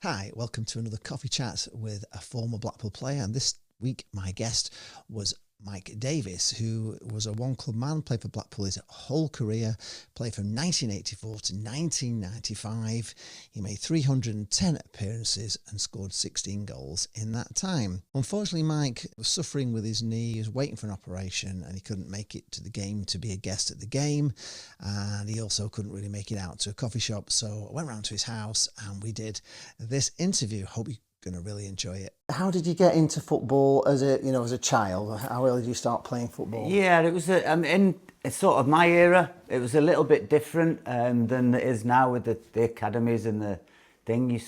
Hi, welcome to another coffee chat with a former Blackpool player, and this week my guest was Mike Davies, who was a one-club man, played for Blackpool his whole career, played from 1984 to 1995. He made 310 appearances and scored 16 goals in that time. Unfortunately, Mike was suffering with his knee, he was waiting for an operation, and he couldn't make it to the game to be a guest at the game, and he also couldn't really make it out to a coffee shop, so I went round to his house and we did this interview. Hope you're going to really enjoy it. How did you get into football as a child? How early did you start playing football? Yeah, it was in sort of my era. It was a little bit different than it is now with the academies and the thing.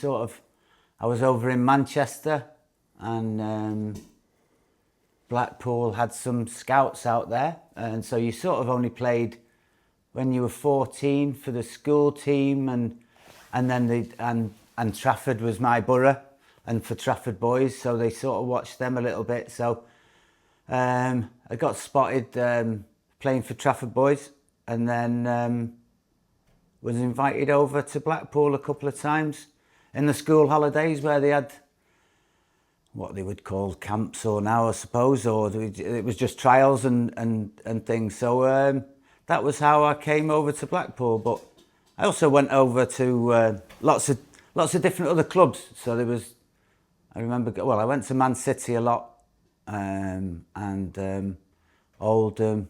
I was over in Manchester, and Blackpool had some scouts out there, and so you sort of only played when you were 14 for the school team, and then Trafford was my borough, and for Trafford boys, so they sort of watched them a little bit. So I got spotted playing for Trafford boys, and then was invited over to Blackpool a couple of times in the school holidays, where they had what they would call camps, or now I suppose, or it was just trials and things. So that was how I came over to Blackpool. But I also went over to lots of different other clubs. So I remember, I went to Man City a lot, and Oldham,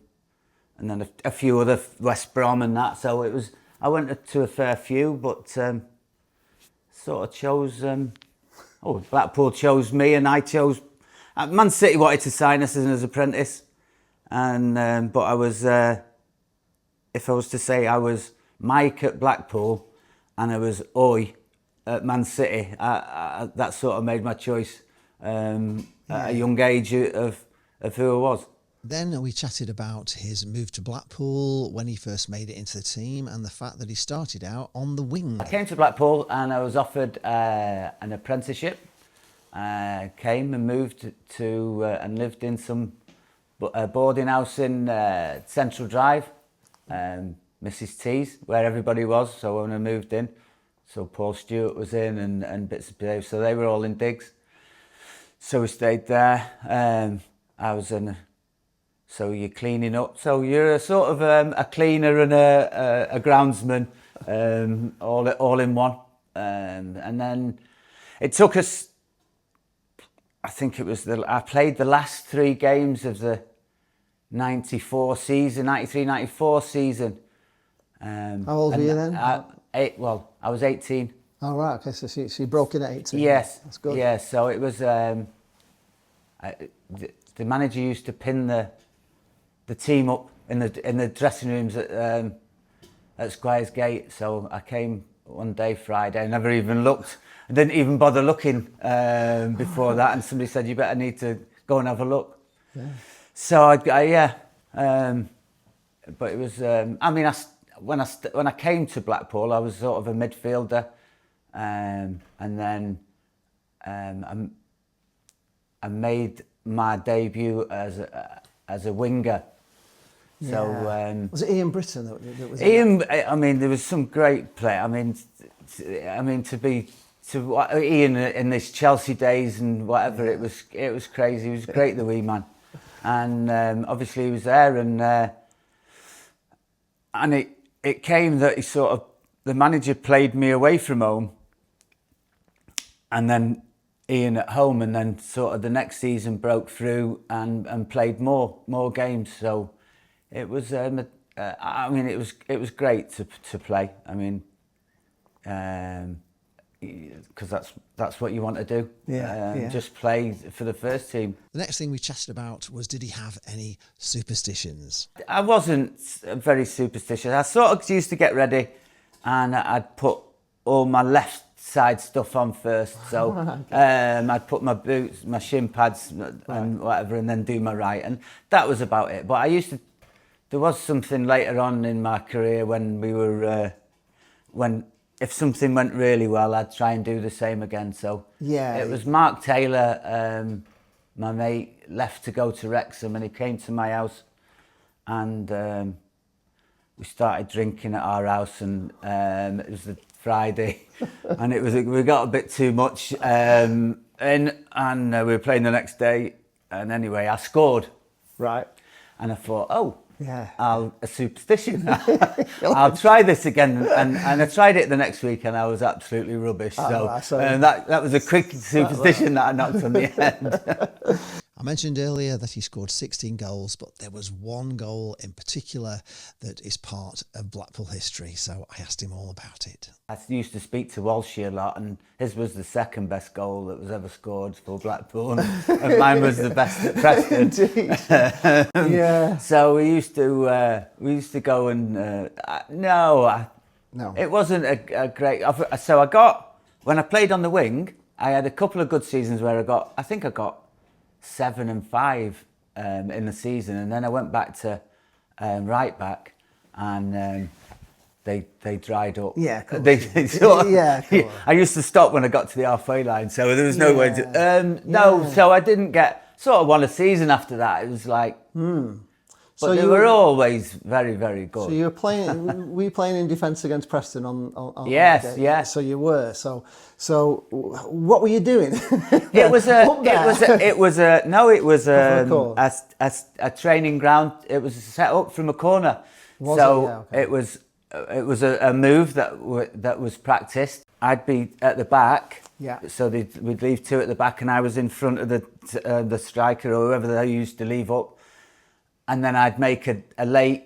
and then a few other, West Brom and that. So I went to a fair few, but sort of chose, Blackpool chose me, and I chose, Man City wanted to sign us as an apprentice. And, but I was, if I was to say I was Mike at Blackpool and I was Oi at Man City, that sort of made my choice at a young age of who I was. Then we chatted about his move to Blackpool, when he first made it into the team, and the fact that he started out on the wing. I came to Blackpool and I was offered an apprenticeship. Came and moved to and lived in some boarding house in Central Drive, Mrs. T's, where everybody was. So when I moved in, so Paul Stewart was in, and bits of Dave, so they were all in digs. So we stayed there. I was in. So you're cleaning up. So you're a sort of a cleaner and a groundsman, all in one. And then it took us. I think it was I played the last 3 games of the 94 season, 93-94 season. How old were you then? I was 18. Oh, right, okay, so you broke in at 18. Yes. That's good. Yeah, so it was, the manager used to pin the team up in the dressing rooms at Squires Gate. So I came one day, Friday, I never even looked. I didn't even bother looking before that, and somebody said, you better need to go and have a look. Yeah. So but it was, when I came to Blackpool, I was sort of a midfielder, and then I made my debut as a winger. Yeah. So was it Ian Britton that was Ian? I mean, there was some great play. I mean, to Ian in this Chelsea days and whatever, yeah. It was crazy. He was great, the wee man, and obviously he was there, and it came that the manager played me away from home, and then Ian at home, and then sort of the next season broke through and played more games. So it was, it was great to play. I mean, because that's what you want to do. Yeah. Just play for the first team. The next thing we chatted about was, did he have any superstitions? I wasn't very superstitious. I sort of used to get ready, and I'd put all my left side stuff on first. So I'd put my boots, my shin pads, and whatever, and then do my right, and that was about it. But there was something later on in my career when we were if something went really well, I'd try and do the same again. So yeah, it was Mark Taylor, my mate, left to go to Wrexham, and he came to my house, and we started drinking at our house, and it was the Friday, and we got a bit too much in, and we were playing the next day. And anyway, I scored. Right. And I thought, oh, yeah, a superstition. I'll try this again. And I tried it the next week, and I was absolutely rubbish. That was a quick superstition that I knocked on the end. I mentioned earlier that he scored 16 goals, but there was one goal in particular that is part of Blackpool history, so I asked him all about it. I used to speak to Walshy a lot, and his was the second best goal that was ever scored for Blackpool, and mine was the best at Preston. Indeed. Yeah. So we used to go and no, it wasn't a great. So when I played on the wing, I had a couple of good seasons where I think I got 7 and 5 in the season, and then I went back to right back, and they dried up. Yeah, cool. Yeah, cool. I used to stop when I got to the halfway line, so there was no way to. So I didn't get sort of one a season after that. It was like. But so they were always very, very good. So you were playing. Were you playing in defence against Preston on Yes, yes. So you were. So what were you doing? It was a training ground. It was set up from a corner. It was a move that was practiced. I'd be at the back. Yeah. So we'd leave 2 at the back, and I was in front of the striker or whoever they used to leave up. And then I'd make a late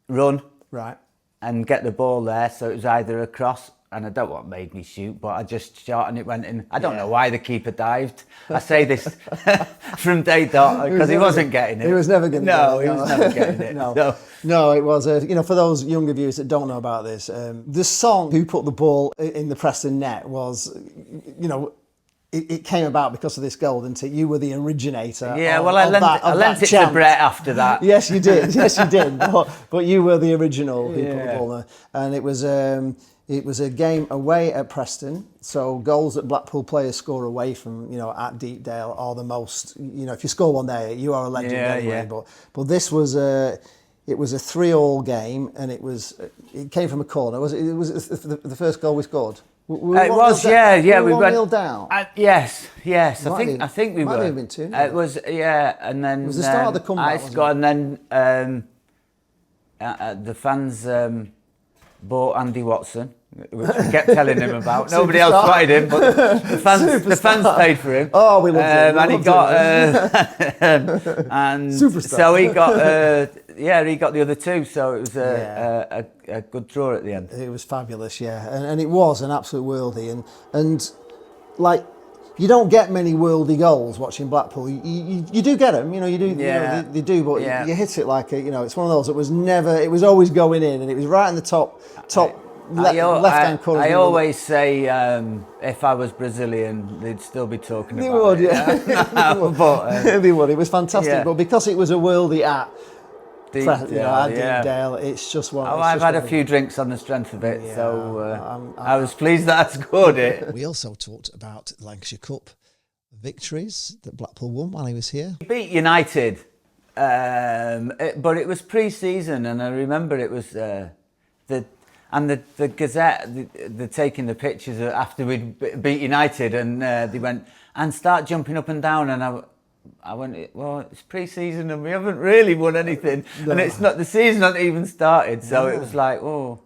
run, right, and get the ball there. So it was either a cross, and I don't know what made me shoot, but I just shot and it went in. I don't know why the keeper dived. I say this from day dot because he wasn't getting it. He was never going to get it. No, he was never getting it. No, it was, for those younger viewers that don't know about this, the song Who Put the Ball in the Preston Net was, it came about because of this goal, didn't it? You were the originator. Yeah, well, I lent it to Brett after that. Yes, you did. Yes, you did. But you were the original who put the ball there. And it was a game away at Preston. So goals that Blackpool players score away from, at Deepdale are the most. If you score one there, you are a legend anyway. Yeah. But this was it was a 3-3 game, and it came from a corner. Was the first goal we scored? It was, yeah. We went 1-0 down. Yes. I think we were. Might have been 2. It was, and then it was the start of the comeback. I scored, and then the fans bought Andy Watson, which we kept telling him about. Nobody else wanted him, but the fans paid for him. Oh, we loved him. And he got and Superstar. So he got he got the other 2. So it was a good draw at the end. It was fabulous, and it was an absolute worldie, and like. You don't get many worldie goals watching Blackpool. You do get them, you do. Yeah. They do, but you hit it like it's one of those that was never. It was always going in, and it was right in the top left-hand corner. I always say if I was Brazilian, they'd still be talking about it. They would. It was fantastic, but because it was a worldie at Deepdale, it's just one. I've had a few drinks on the strength of it, so I was pleased that I scored it. We also talked about the Lancashire Cup victories that Blackpool won while he was here. We beat United, but it was pre-season, and I remember it was the Gazette, they're taking the pictures after we'd beat United, and they went and start jumping up and down, and I went, well, it's pre-season and we haven't really won anything, and it's not, the season hadn't even started, so it was like, it was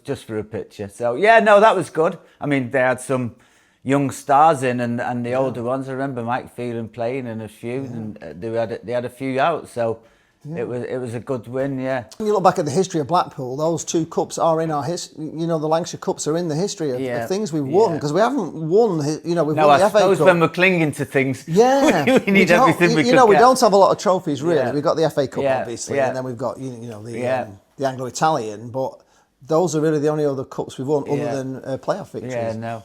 just for a picture. So that was good. I mean, they had some young stars in, and the older ones. I remember Mike Phelan playing and a few, and they had a few out, so. Yeah. It was a good win, yeah. When you look back at the history of Blackpool, those 2 cups are in our history. The Lancashire Cups are in the history of things we've won, because we haven't won. We've won the FA Cup. I suppose when we're clinging to things, we need everything we could get. We don't have a lot of trophies really. Yeah. We've got the FA Cup obviously, and then we've got the Anglo-Italian. But those are really the only other cups we've won other than playoff victories. Yeah, no.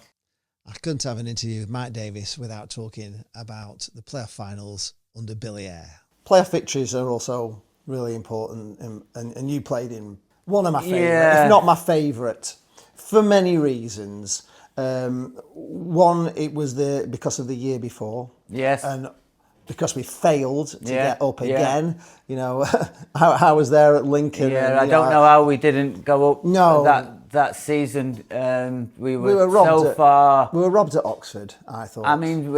I couldn't have an interview with Mike Davies without talking about the playoff finals under Billy Eyre. Playoff victories are also really important, and you played in one of my favourite, if not my favourite, for many reasons. One, it was because of the year before. Yes. And because we failed to get up again. I was there at Lincoln. Yeah, I don't know how we didn't go up that season, we were robbed so far. We were robbed at Oxford, I thought. I mean,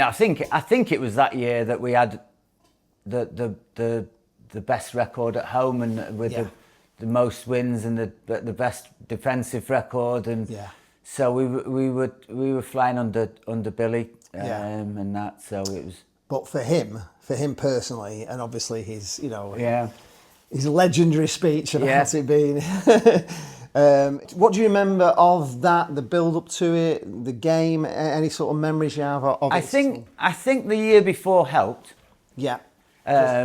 I think it was that year that we had the best record at home and with the most wins and the best defensive record, and so we were flying under Billy and that. So it was. But for him personally, and obviously his his legendary speech about it being. What do you remember of that? The build up to it, the game, any sort of memories you have of it? I think the year before helped. Yeah.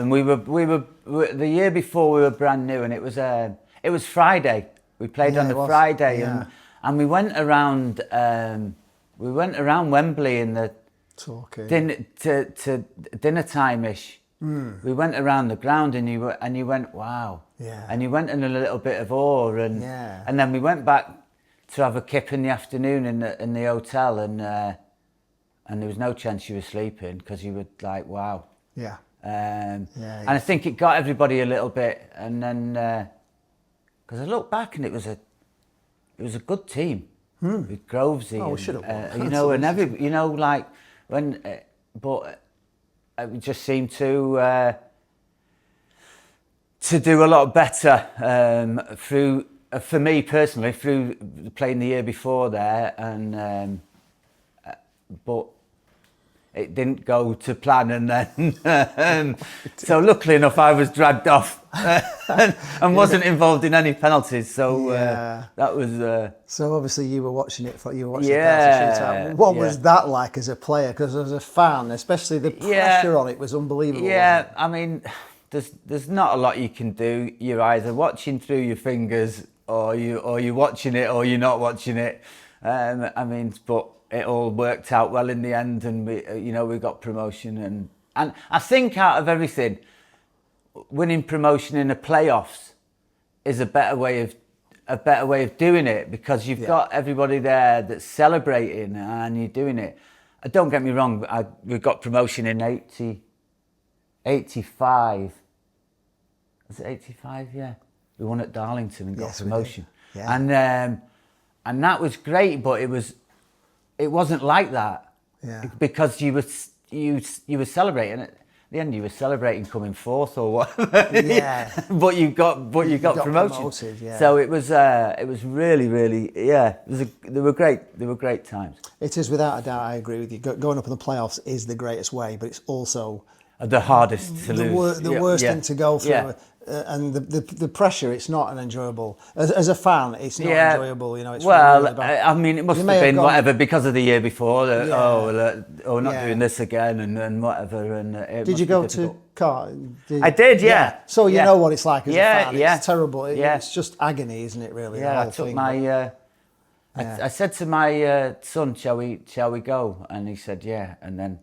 We were the year before we were brand new, and it was Friday. We played on a Friday, and we went around Wembley in the dinner time-ish. We went around the ground, and you went, wow. Yeah. And you went in a little bit of awe, and then we went back to have a kip in the afternoon in the hotel, and there was no chance you were sleeping because you were like, wow. Yeah. And I think it got everybody a little bit, and then because I look back and it was a good team with Grovesy. Oh, we should have won. And like when, but it just seemed to do a lot better through, for me personally, through playing the year before there, and but it didn't go to plan, and then so luckily enough I was dragged off and wasn't involved in any penalties, so that was so obviously you were watching it the penalty shootout. What was that like as a player? Because as a fan, especially the pressure on it was unbelievable. I mean, there's not a lot you can do. You're either watching through your fingers, or you're watching it, or you're not watching it. I mean, but it all worked out well in the end, and we got promotion, and I think out of everything, winning promotion in the playoffs is a better way of doing it, because you've got everybody there that's celebrating and you're doing it. Don't get me wrong, we got promotion in 85. Was it 85? Yeah, we won at Darlington and got promotion. And that was great, but it wasn't like that, because you were celebrating at the end. You were celebrating coming fourth or whatever. But you got promotion. Promoted, So it was really, really, they were great times. It is, without a doubt. I agree with you. Going up in the playoffs is the greatest way, but it's also the hardest to lose. The worst thing to go through. And the pressure, it's not an enjoyable, as a fan, it's not enjoyable, it's really about, I mean, it must have been whatever, because of the year before, we're not doing this again, and whatever. And did you go to Car? I did, So you know what it's like as a fan. It's terrible. It's just agony, isn't it, really? I took I said to my son, shall we go? And he said, yeah, and then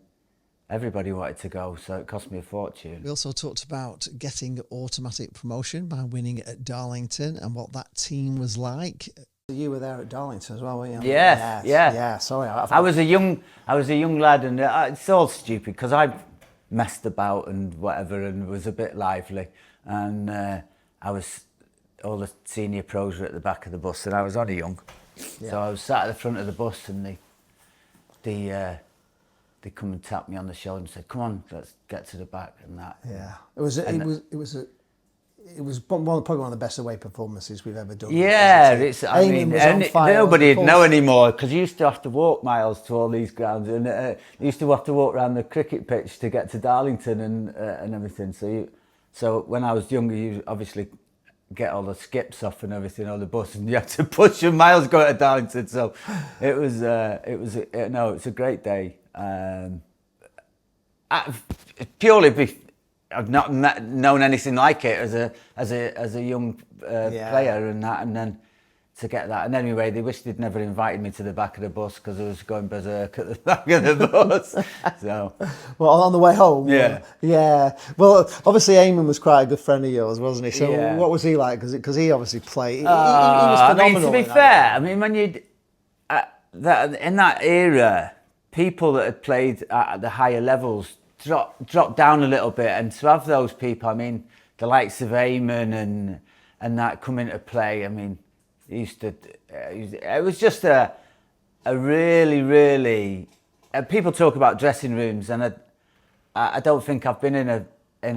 everybody wanted to go, so it cost me a fortune. We also talked about getting automatic promotion by winning at Darlington and what that team was like. You were there at Darlington as well, weren't you? Yeah. Sorry, I was a young lad, and it's all stupid because I messed about and whatever, and was a bit lively, and all the senior pros were at the back of the bus, and I was only young, so I was sat at the front of the bus, and they come and tapped me on the shoulder and said, "Come on, let's get to the back," and that. Yeah, it was probably one of the best away performances we've ever done. I mean, nobody'd know anymore, because you used to have to walk miles to all these grounds, and you used to have to walk around the cricket pitch to get to Darlington and everything. So when I was younger, you obviously get all the skips off and everything on the bus, and you have to push your miles going to Darlington. So it was a great day. I've not known anything like it as a young player, and that, and then to get that. And anyway, they wished they'd never invited me to the back of the bus, because I was going berserk at the back of the bus. So, well, on the way home. Yeah. Well, obviously, Eamon was quite a good friend of yours, wasn't he? So, what was he like? Because he obviously played. He was phenomenal. I mean, to be fair, I mean, when you in that era, people that had played at the higher levels dropped down a little bit, and to have those people, I mean, the likes of Eamon and that come into play, I mean, It was just a really. People talk about dressing rooms, and I don't think I've been in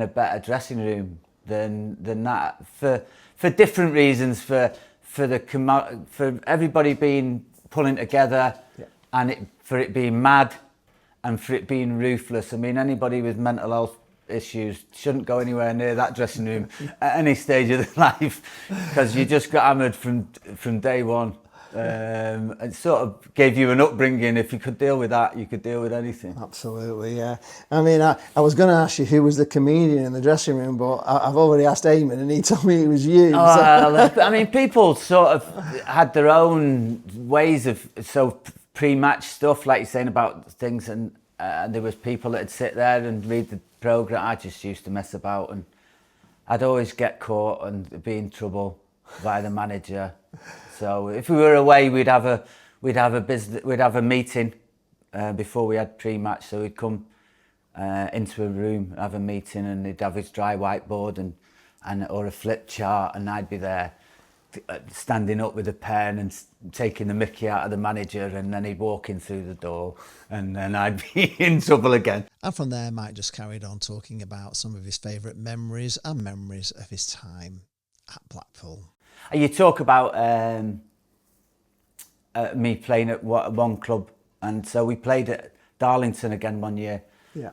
a better dressing room than that for different reasons. For everybody pulling together, and for it being mad, and for it being ruthless. I mean, anybody with mental health issues shouldn't go anywhere near that dressing room at any stage of their life, because you just got hammered from day one. It sort of gave you an upbringing. If you could deal with that, you could deal with anything. Absolutely, yeah. I mean, I was going to ask you who was the comedian in the dressing room, but I've already asked Eamon and he told me it was you. I mean, people sort of had their own ways of pre-match stuff, like you're saying about things, and there was people that'd sit there and read the programme. I just used to mess about, and I'd always get caught and be in trouble by the manager. So if we were away, we'd have a meeting before we had pre-match. So we'd come into a room, have a meeting, and he'd have his dry whiteboard or a flip chart, and I'd be there standing up with a pen and taking the mickey out of the manager, and then he'd walk in through the door, and then I'd be in trouble again. And from there, Mike just carried on talking about some of his favourite memories and memories of his time at Blackpool. You talk about me playing at one club, and so we played at Darlington again one year,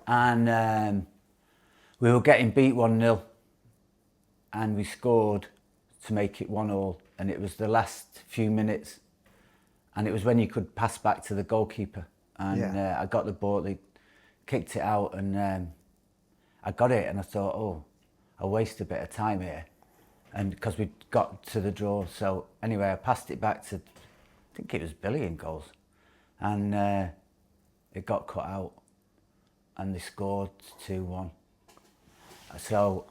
and we were getting beat 1-0, and we scored to make it 1-1, and it was the last few minutes, and it was when you could pass back to the goalkeeper, and I got the ball, they kicked it out, and I got it, and I thought, oh, I wasted a bit of time here. And because we got to the draw, so anyway, I passed it back to, I think it was Billy in goals, and it got cut out, and they scored 2-1. So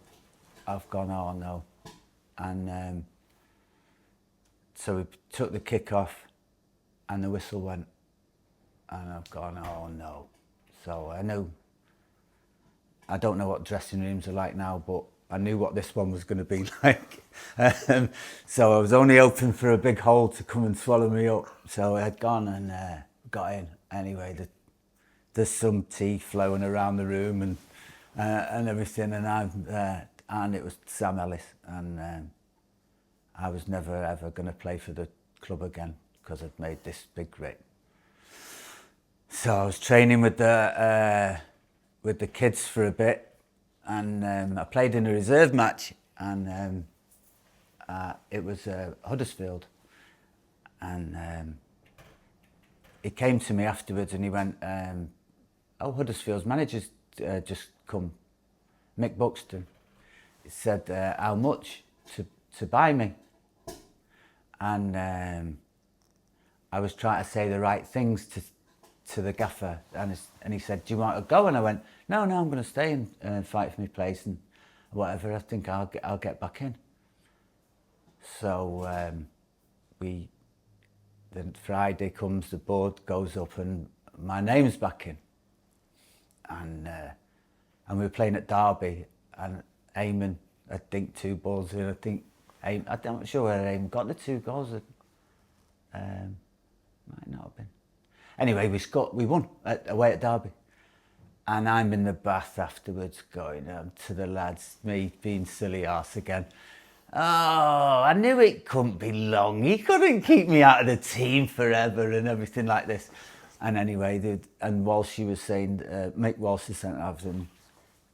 I've gone, oh no, and so we took the kick off, and the whistle went, and I've gone, oh no. So I don't know what dressing rooms are like now, but I knew what this one was going to be like. So I was only hoping for a big hole to come and swallow me up. So I had gone and got in. Anyway, there's some tea flowing around the room and everything, and it was Sam Ellis, and I was never ever going to play for the club again because I'd made this big rip. So I was training with the kids for a bit. And I played in a reserve match, and it was Huddersfield. And he came to me afterwards and he went, oh, Huddersfield's manager's just come, Mick Buxton. He said, how much to buy me? And I was trying to say the right things to the gaffer, and he said, do you want to go? And I went, no, I'm going to stay and fight for my place and whatever. I think I'll get back in. So then Friday comes, the board goes up, and my name's back in. And we were playing at Derby, and Eamon had dinked 2 balls in. I think I'm not sure where Eamon got the 2 goals. Might not have been. Anyway, we won away at Derby. And I'm in the bath afterwards going to the lads, me being silly arse again. Oh, I knew it couldn't be long. He couldn't keep me out of the team forever and everything like this. And anyway, and Walsh was saying, Mick Walsh sent off, and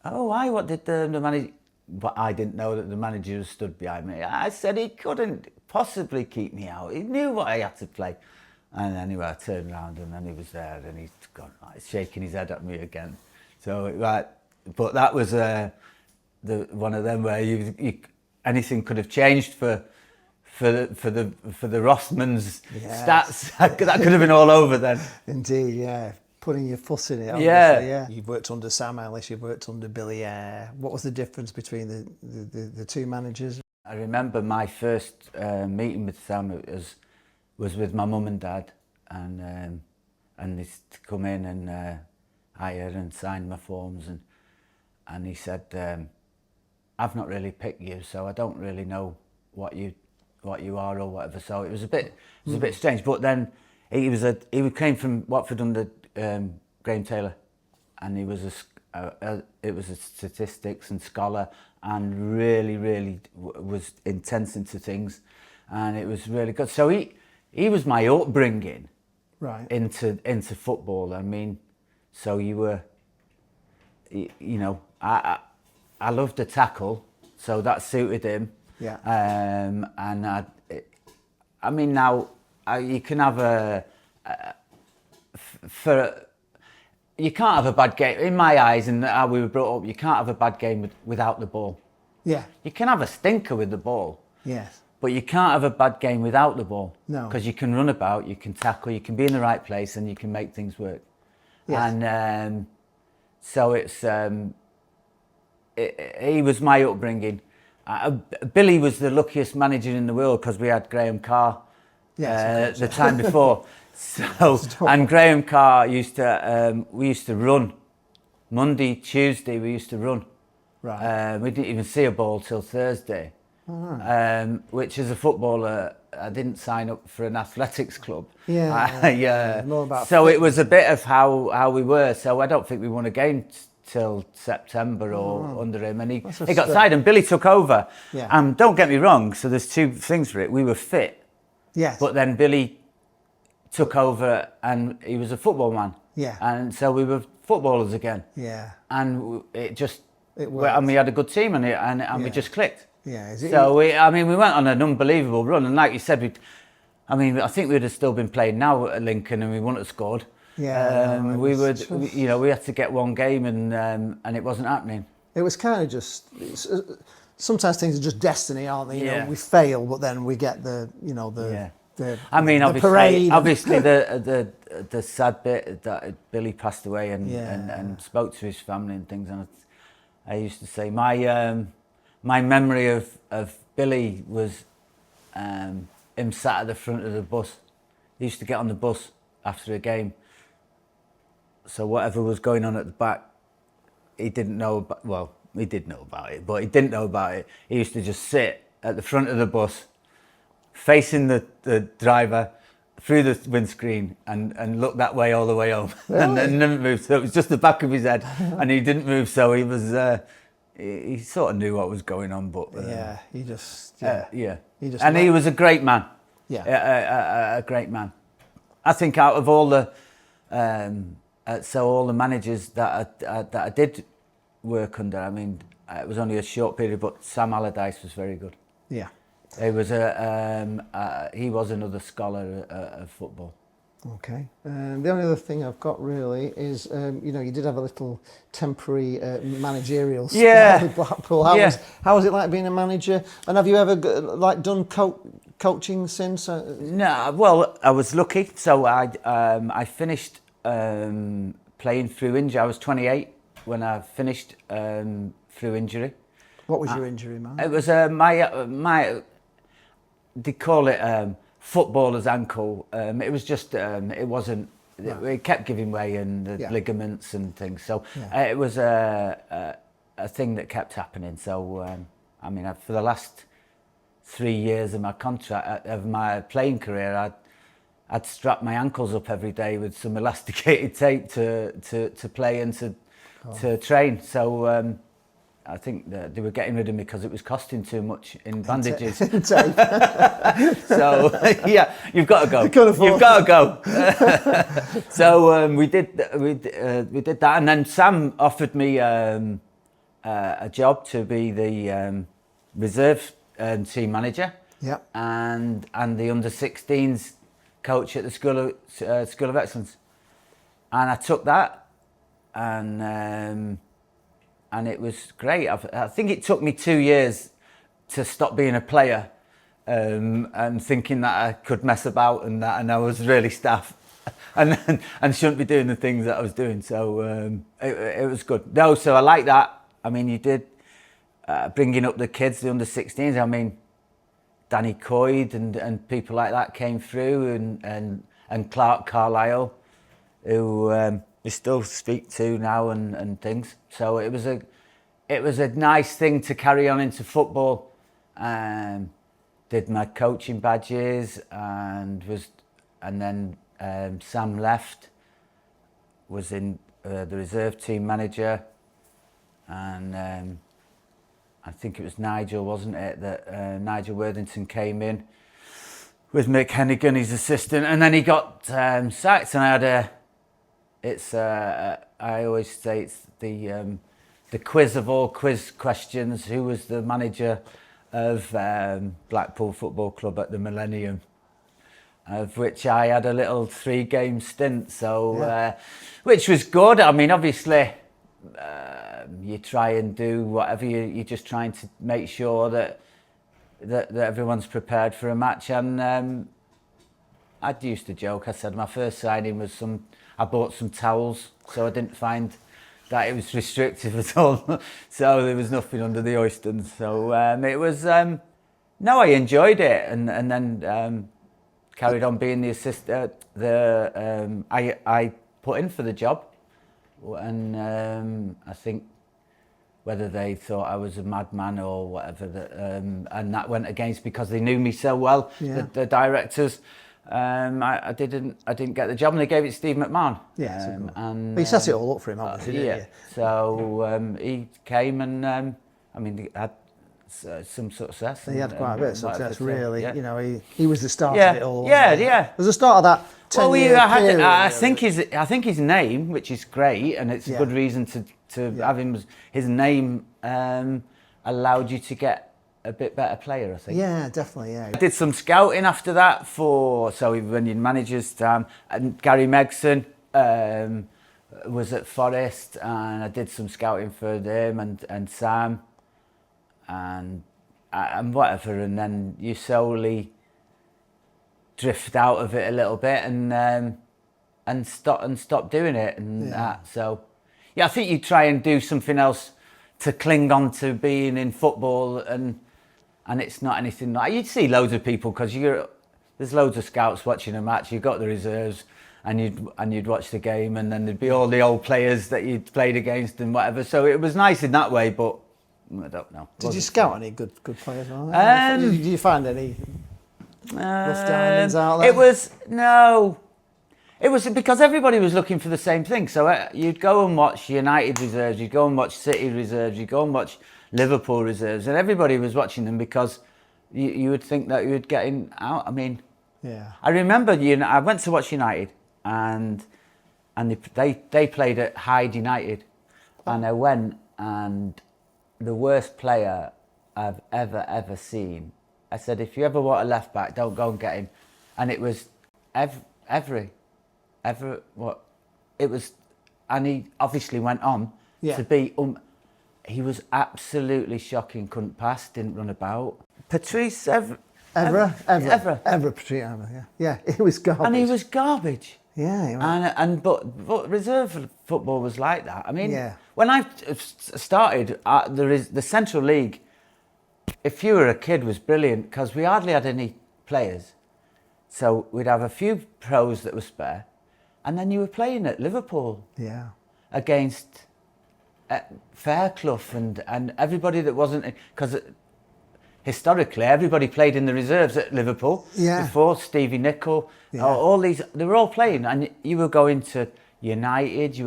oh, why? What did the manager? But I didn't know that the manager stood behind me. I said he couldn't possibly keep me out. He knew what I had to play. And anyway, I turned around and then he was there, and he's gone, like, shaking his head at me again. So, right, but that was one of them where you anything could have changed for the Rossmans stats. That could have been all over then. Indeed, yeah. Putting your foot in it, obviously, yeah. You've worked under Sam Ellis, you've worked under Billy Eyre. What was the difference between the 2 managers? I remember my first meeting with Sam was with my mum and dad, and he's to come in and hire and sign my forms, and he said, I've not really picked you, so I don't really know what you what you are or whatever. So it was a bit strange. But then he came from Watford under Graham Taylor, and he was it was a statistics and scholar, and really was intense into things, and it was really good. So he was my upbringing into football. I mean, so you were, you know, I loved the tackle, so that suited him. Yeah. And I mean, now you can have you can't have a bad game in my eyes, and how we were brought up. You can't have a bad game without the ball. Yeah. You can have a stinker with the ball. Yes. But you can't have a bad game without the ball. No. Because you can run about, you can tackle, you can be in the right place, and you can make things work. Yes. And so he was my upbringing. Billy was the luckiest manager in the world because we had Graham Carr the time before. So, and Graham Carr used to, we used to run. Monday, Tuesday, we used to run. Right. We didn't even see a ball till Thursday. Oh. Which as a footballer, I didn't sign up for an athletics club. Yeah. More about so it was a bit of how we were. So I don't think we won a game till September or under him. And he got signed and Billy took over. Yeah. Don't get me wrong, so there's two things for it. We were fit. Yes. But then Billy took over and he was a football man. Yeah. And so we were footballers again. Yeah. And it worked. and we had a good team and we just clicked. Yeah. So we went on an unbelievable run, and like you said, I think we'd have still been playing now at Lincoln, and we wouldn't have scored. Yeah. We had to get one game, and it wasn't happening. It was kind of just. Sometimes things are just destiny, aren't they? You know, Yeah. we fail, but then we get the parade. Obviously the sad bit that Billy passed away and spoke to his family and things. And I used to say my memory of Billy was him sat at the front of the bus. He used to get on the bus after a game. So whatever was going on at the back, he didn't know about. Well, he did know about it, but he didn't know about it. He used to just sit at the front of the bus, facing the driver, through the windscreen, and look that way all the way home. Really? and never moved. So it was just the back of his head, and he didn't move. So he was. He sort of knew what was going on, but he just he was a great man. A great man. I think out of all the all the managers that I did work under, I mean, it was only a short period, but Sam Allardyce was very good. Yeah, he was he was another scholar of football. Okay. The only other thing I've got really is, you did have a little temporary managerial spell with Blackpool. How was it like being a manager? And have you ever done coaching since? No. Well, I was lucky. So I finished playing through injury. I was 28 when I finished through injury. What was your injury, man? It was my. They call it. Footballer's ankle. It was just, it wasn't, it kept giving way, and the ligaments and things. So it was a thing that kept happening. So, for the last 3 years of my contract, of my playing career, I'd strap my ankles up every day with some elasticated tape to play and to train. So, I think that they were getting rid of me because it was costing too much in bandages. So you've got to go. You've got to go. So we did that, and then Sam offered me a job to be the reserve team manager. Yeah. And the under-16s coach at the School of Excellence, and I took that, and it was great. I think it took me 2 years to stop being a player and thinking that I could mess about and I was really staff and shouldn't be doing the things that I was doing. So it was good. No, so I like that. I mean, you did bringing up the kids, the under-16s. I mean, Danny Coyd and people like that came through, and Clark Carlisle, who we still speak to now and things. So it was a nice thing to carry on into football, and did my coaching badges, and then Sam left, was in the reserve team manager, and I think it was Nigel, wasn't it, that Nigel Worthington came in with Mick Hennigan, his assistant, and then he got sacked, and I had I always say it's the quiz of all quiz questions. Who was the manager of Blackpool Football Club at the Millennium? Of which I had a little 3-game stint, so which was good. I mean, obviously, you try and do whatever you're just trying to make sure that everyone's prepared for a match. And I used to joke. I said my first signing was I bought some towels, so I didn't find that it was restrictive at all. So there was nothing under the oysters. So it was no, I enjoyed it, and then carried on being the assistant. I put in for the job, and I think whether they thought I was a madman or whatever, and that went against, because they knew me so well, the directors. I didn't get the job, and they gave it to Steve McMahon. Yeah, and he set it all up for him, obviously. Didn't he? So he came, and I mean, he had some success. He had quite a bit of success, really. Yeah. You know, he was the start of it all. Yeah. It was the start of that 10-year period. I think his name, which is great, and it's a good reason to have him. His name allowed you to get a bit better player, I think. Yeah, definitely. Yeah. I did some scouting after that when your managers, and Gary Megson was at Forest, and I did some scouting for them and Sam and whatever, and then you slowly drift out of it a little bit and stop doing it and that. So I think you try and do something else to cling on to being in football, and it's not anything like you'd see loads of people, because there's loads of scouts watching a match. You've got the reserves, and you'd watch the game, and then there'd be all the old players that you'd played against and whatever. So it was nice in that way, but I don't know. Did you scout any good players? Did you find any rough diamonds out there? It was because everybody was looking for the same thing. So you'd go and watch United reserves, you'd go and watch City reserves, you'd go and watch Liverpool reserves, and everybody was watching them because you would think that you would get in out. I mean, I remember I went to watch United, and they played at Hyde United, and I went, and the worst player I've ever seen. I said, if you ever want a left back, don't go and get him. And it was and he obviously went on to be. He was absolutely shocking. Couldn't pass, didn't run about. Patrice Evra. Patrice Evra. Yeah, he was garbage. And he was garbage. Yeah. But reserve football was like that. I mean, when I started, the Central League, if you were a kid, was brilliant, because we hardly had any players. So we'd have a few pros that were spare, and then you were playing at Liverpool against Fairclough and everybody that wasn't, because historically everybody played in the reserves at Liverpool before. Stevie Nicol, all these, they were all playing, and you were going to United,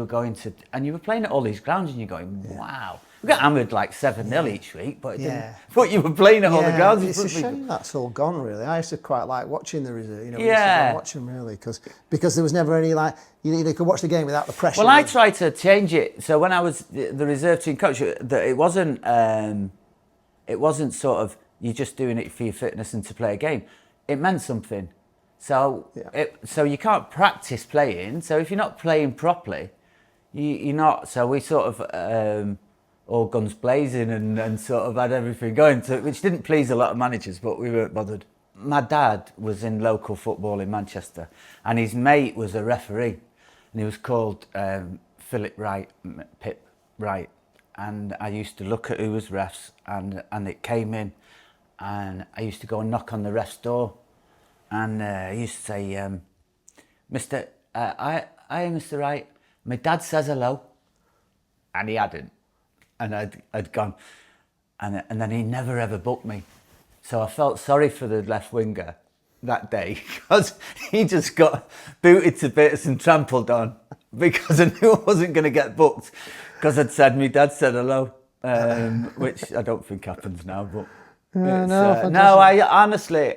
and you were playing at all these grounds, and you're going, wow. We got hammered like 7-0 each week, but but you were playing at all the grounds. It's a shame that's all gone, really. I used to quite like watching the reserve. We used to watch them, really, because there was never any, like, you could watch the game without the pressure. Well, I tried to change it. So when I was the reserve team coach, that it wasn't sort of you're just doing it for your fitness and to play a game. It meant something. So so you can't practice playing. So if you're not playing properly, you're not. So we sort of all guns blazing and sort of had everything going, which didn't please a lot of managers, but we weren't bothered. My dad was in local football in Manchester, and his mate was a referee, and he was called Pip Wright, and I used to look at who was refs, and it came in, and I used to go and knock on the ref's door, and I used to say, Mr. Mr. Wright, my dad says hello, and he hadn't. And I'd gone, and then he never ever booked me. So I felt sorry for the left winger that day because he just got booted to bits and trampled on because I knew I wasn't going to get booked because my dad said hello, which I don't think happens now, but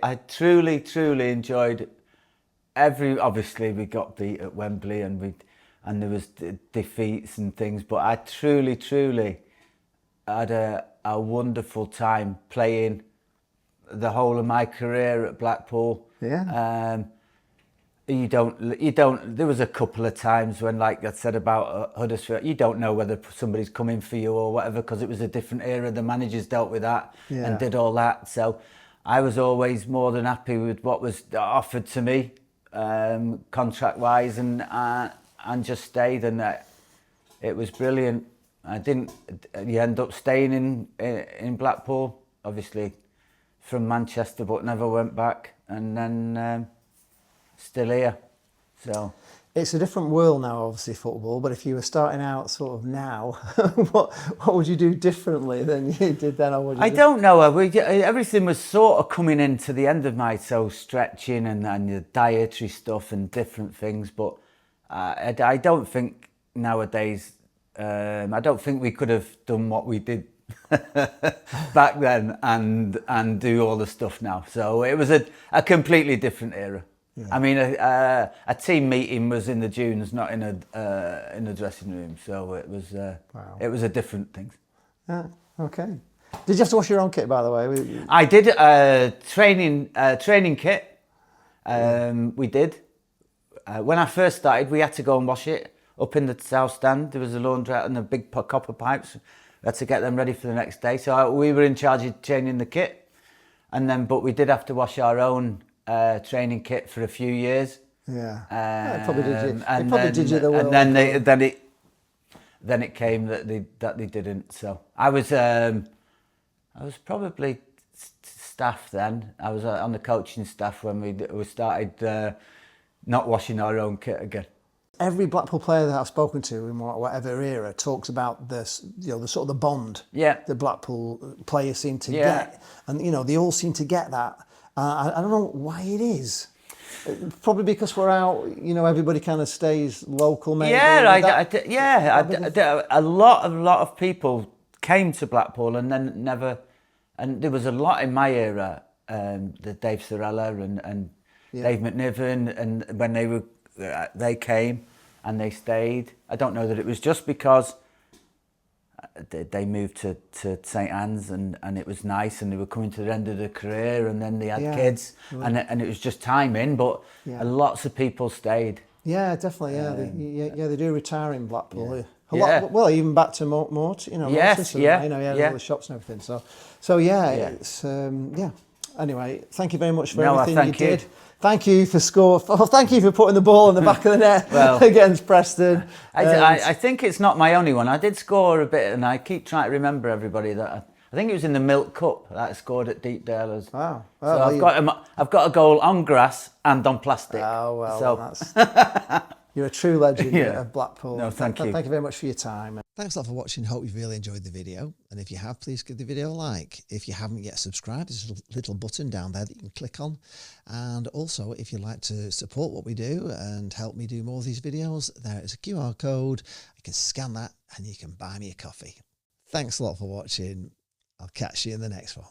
I truly enjoyed obviously we got beat at Wembley and there was defeats and things, but I truly had a wonderful time playing the whole of my career at Blackpool. Yeah. You don't, there was a couple of times when, like I said about Huddersfield, you don't know whether somebody's coming for you or whatever, because it was a different era. The managers dealt with that and did all that. So I was always more than happy with what was offered to me, contract-wise, and just stayed, and it was brilliant. You end up staying in Blackpool, obviously from Manchester, but never went back, and then still here. So it's a different world now, obviously, football, but if you were starting out sort of now, what would you do differently than you did then? Or I don't know. Everything was sort of coming into the end of my stretching and the dietary stuff and different things, but I don't think nowadays, I don't think we could have done what we did back then and do all the stuff now. So it was a completely different era. Yeah. I mean, a team meeting was in the dunes, not in a dressing room. So it was wow. It was a different thing. Yeah. Okay. Did you have to wash your own kit, by the way? I did training kit. We did. When I first started, we had to go and wash it up in the south stand. There was a laundrette and the big copper pipes. We had to get them ready for the next day. So we were in charge of changing the kit, but we did have to wash our own training kit for a few years. Yeah, it probably did you the world. And then it came that they didn't. So I was probably staff then. I was on the coaching staff when we started not washing our own kit again. Every Blackpool player that I've spoken to in whatever era talks about this, the sort of the bond the Blackpool players seem to get, and they all seem to get that. I don't know why it is. Probably because we're out, everybody kind of stays local. Maybe. A lot of people came to Blackpool and then never. And there was a lot in my era, the Dave Sorella and Dave McNiven, and when they came and they stayed. I don't know that it was just because they moved to St Anne's and it was nice and they were coming to the end of their career and then they had kids and it was just timing, but lots of people stayed. Yeah, definitely. They do retire in Blackpool. A lot, well, even back to Mort, Yes, he had all the shops and everything. So it's Anyway, thank you very much for everything you did. Thank you for thank you for putting the ball in the back of the net against Preston. I think it's not my only one. I did score a bit, and I keep trying to remember everybody that I think it was in the Milk Cup that I scored at Deepdale. Wow! So I've got a goal on grass and on plastic. Oh well, that's you're a true legend of Blackpool. No, thank you. Thank you very much for your time. Thanks a lot for watching. Hope you've really enjoyed the video. And if you have, please give the video a like. If you haven't yet subscribed, there's a little button down there that you can click on. And also, if you'd like to support what we do and help me do more of these videos, there is a QR code. You can scan that and you can buy me a coffee. Thanks a lot for watching. I'll catch you in the next one.